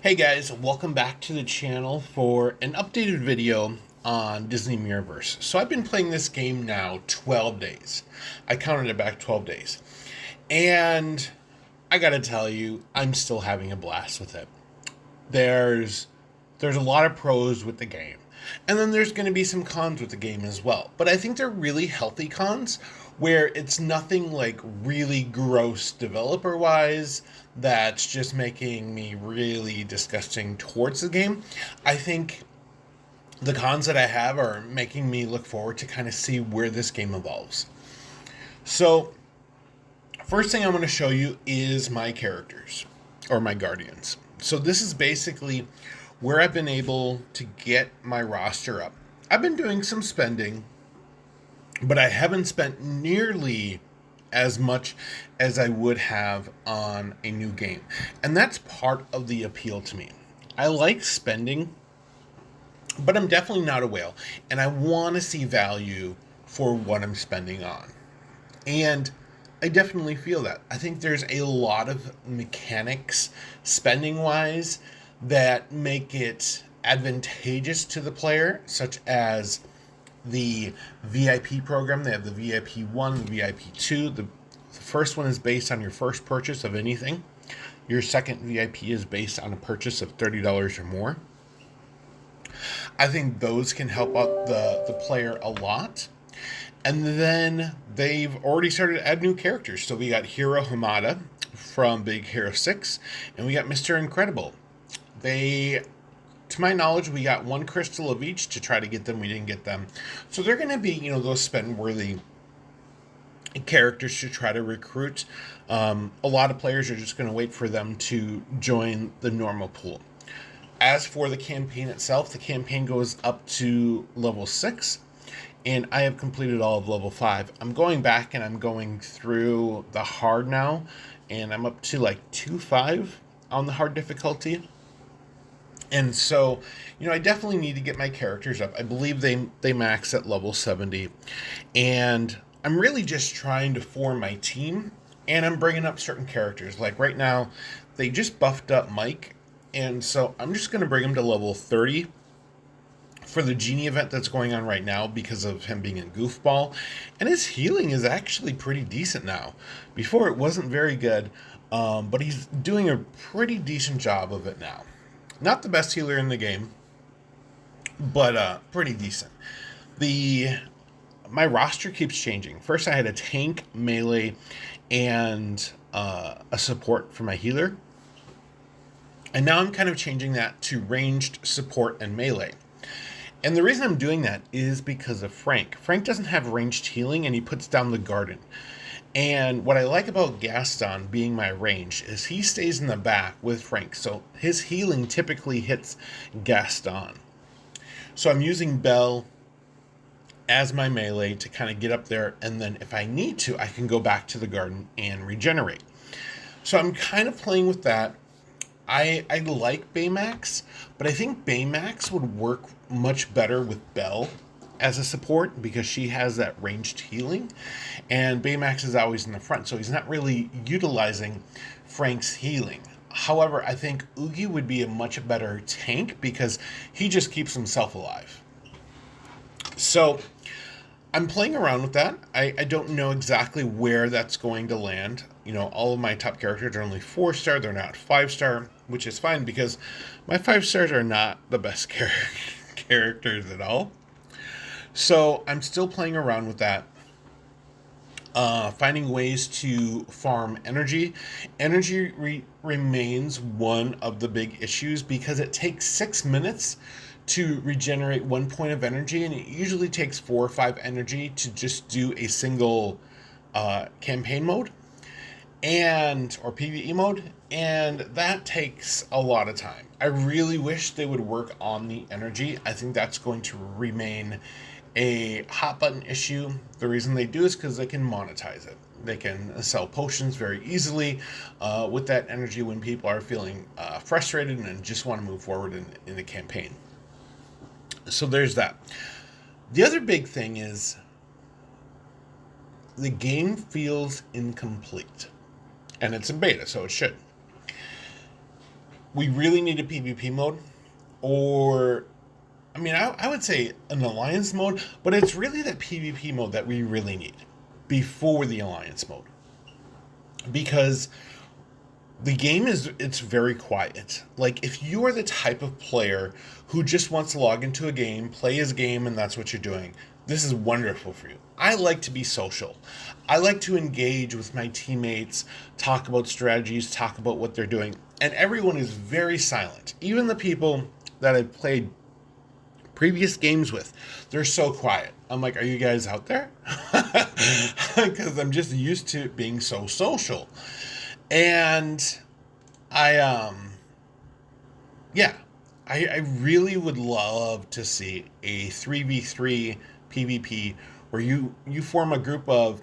Hey guys, welcome back to the channel for an updated video on Disney Mirrorverse. So I've been playing this game now 12 days. I counted it back 12 days. And I gotta tell you, I'm still having a blast with it. There's a lot of pros with the game. And then there's going to be some cons with the game as well. But I think they're really healthy cons where it's nothing like really gross developer wise that's just making me really disgusting towards the game. I think the cons that I have are making me look forward to kind of see where this game evolves. So, first thing I'm going to show you is my characters or my guardians. So this is basically where I've been able to get my roster up. I've been doing some spending, but I haven't spent nearly as much as I would have on a new game. And that's part of the appeal to me. I like spending, but I'm definitely not a whale. And I want to see value for what I'm spending on. And I definitely feel that. I think there's a lot of mechanics, spending-wise, that make it advantageous to the player, such as the VIP program. They have the VIP 1, the VIP 2. The first one is based on your first purchase of anything. Your second VIP is based on a purchase of $30 or more. I think those can help out the player a lot. And then they've already started to add new characters. So we got Hiro Hamada from Big Hero 6, and we got Mr. Incredible. To my knowledge, we got one crystal of each to try to get them. We didn't get them. So they're going to be, those spend-worthy characters to try to recruit. A lot of players are just going to wait for them to join the normal pool. As for the campaign itself, the campaign goes up to level 6. And I have completed all of level 5. I'm going back and I'm going through the hard now. And I'm up to like 2-5 on the hard difficulty. And so, I definitely need to get my characters up. I believe they max at level 70. And I'm really just trying to form my team. And I'm bringing up certain characters. Like right now, they just buffed up Mike. And so I'm just going to bring him to level 30 for the Genie event that's going on right now because of him being in Goofball. And his healing is actually pretty decent now. Before it wasn't very good, but he's doing a pretty decent job of it now. Not the best healer in the game, but pretty decent. My roster keeps changing. First I had a tank, melee, and a support for my healer. And now I'm kind of changing that to ranged, support, and melee. And the reason I'm doing that is because of Frank. Frank doesn't have ranged healing, and he puts down the garden. And what I like about Gaston being my range is he stays in the back with Frank. So his healing typically hits Gaston. So I'm using Belle as my melee to kind of get up there. And then if I need to, I can go back to the garden and regenerate. So I'm kind of playing with that. I like Baymax, but I think Baymax would work much better with Belle as a support because she has that ranged healing, and Baymax is always in the front, so he's not really utilizing Frank's healing. However, I think Oogie would be a much better tank because he just keeps himself alive. So I'm playing around with that. I don't know exactly where that's going to land. All of my top characters are only 4-star. They're not 5-star, which is fine because my 5-stars are not the best characters at all. So I'm still playing around with that. Finding ways to farm energy. Energy remains one of the big issues because it takes 6 minutes to regenerate 1 point of energy, and it usually takes 4 or 5 energy to just do a single campaign mode or PvE mode, and that takes a lot of time. I really wish they would work on the energy. I think that's going to remain a hot button issue. The reason they do is because they can monetize it. They can sell potions very easily with that energy when people are feeling frustrated and just want to move forward in the campaign. So there's that. The other big thing is the game feels incomplete. And it's in beta, so it should. we really need a PvP mode, or I mean, I would say an alliance mode, but it's really that PvP mode that we really need before the alliance mode, because the game it's very quiet. Like, if you are the type of player who just wants to log into a game, play his game, and that's what you're doing, this is wonderful for you. I like to be social. I like to engage with my teammates, talk about strategies, talk about what they're doing, and everyone is very silent. Even the people that I've played previous games with, they're so quiet. I'm like, are you guys out there? Because I'm just used to it being so social. And yeah, I really would love to see a 3v3 PvP where you form a group of,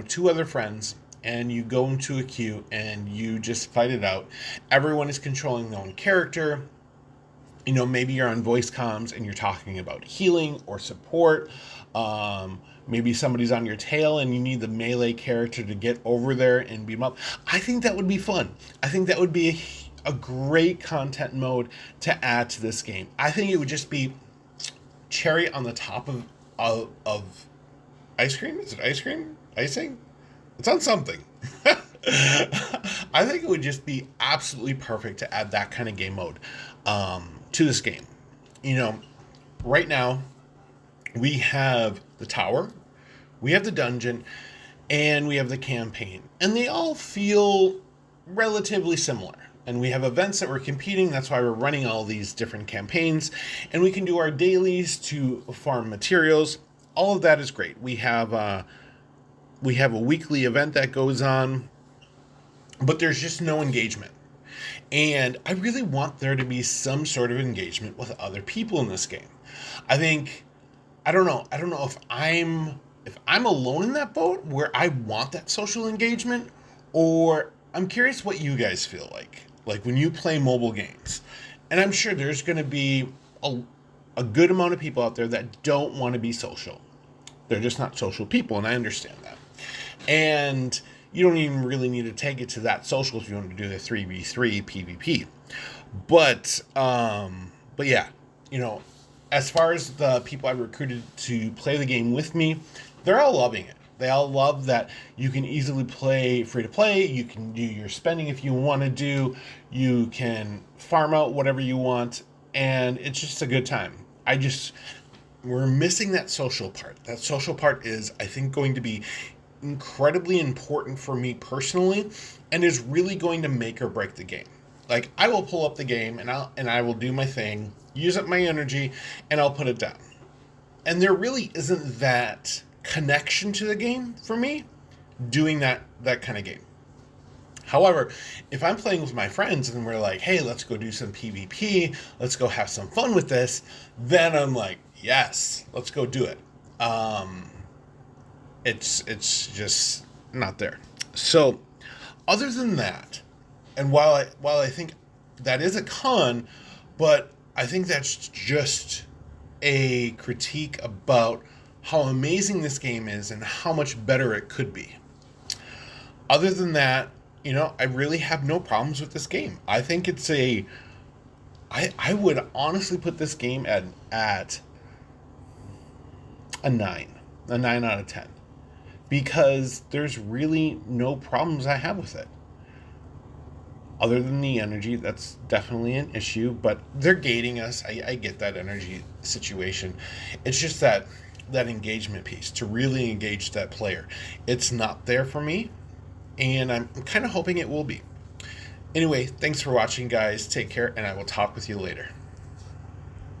2 other friends, and you go into a queue and you just fight it out. Everyone is controlling their own character. Maybe you're on voice comms and you're talking about healing or support. Maybe somebody's on your tail and you need the melee character to get over there and beat them up. I think that would be fun. I think that would be a great content mode to add to this game. I think it would just be cherry on the top of ice cream. Is it ice cream? Icing? It's on something. I think it would just be absolutely perfect to add that kind of game mode to this game. Right now we have the tower, we have the dungeon, and we have the campaign, and they all feel relatively similar. And we have events that we're competing. That's why we're running all these different campaigns, and we can do our dailies to farm materials. All of that is great. We have a weekly event that goes on, but there's just no engagement. And I really want there to be some sort of engagement with other people in this game. I don't know if I'm alone in that boat where I want that social engagement, or I'm curious what you guys feel like when you play mobile games. And I'm sure there's going to be a good amount of people out there that don't want to be social. They're just not social people, and I understand that. And you don't even really need to take it to that social if you want to do the 3v3 PvP. But yeah, as far as the people I recruited to play the game with me, they're all loving it. They all love that you can easily play free to play. You can do your spending if you want to do. You can farm out whatever you want, and it's just a good time. We're missing that social part. That social part is, I think, going to be incredibly important for me personally, and is really going to make or break the game. Like, I will pull up the game and I will do my thing, use up my energy, and I'll put it down. And there really isn't that connection to the game for me doing that kind of game. However, if I'm playing with my friends and we're like, hey, let's go do some PvP, let's go have some fun with this, then I'm like, yes, let's go do it. It's just not there. So, other than that, and while I think that is a con, but I think that's just a critique about how amazing this game is and how much better it could be. Other than that, I really have no problems with this game. I think it's I would honestly put this game at a 9 out of 10. Because there's really no problems I have with it. Other than the energy, that's definitely an issue, but they're gating us. I get that energy situation. It's just that engagement piece, to really engage that player. It's not there for me, and I'm kind of hoping it will be. Anyway, thanks for watching, guys. Take care, and I will talk with you later.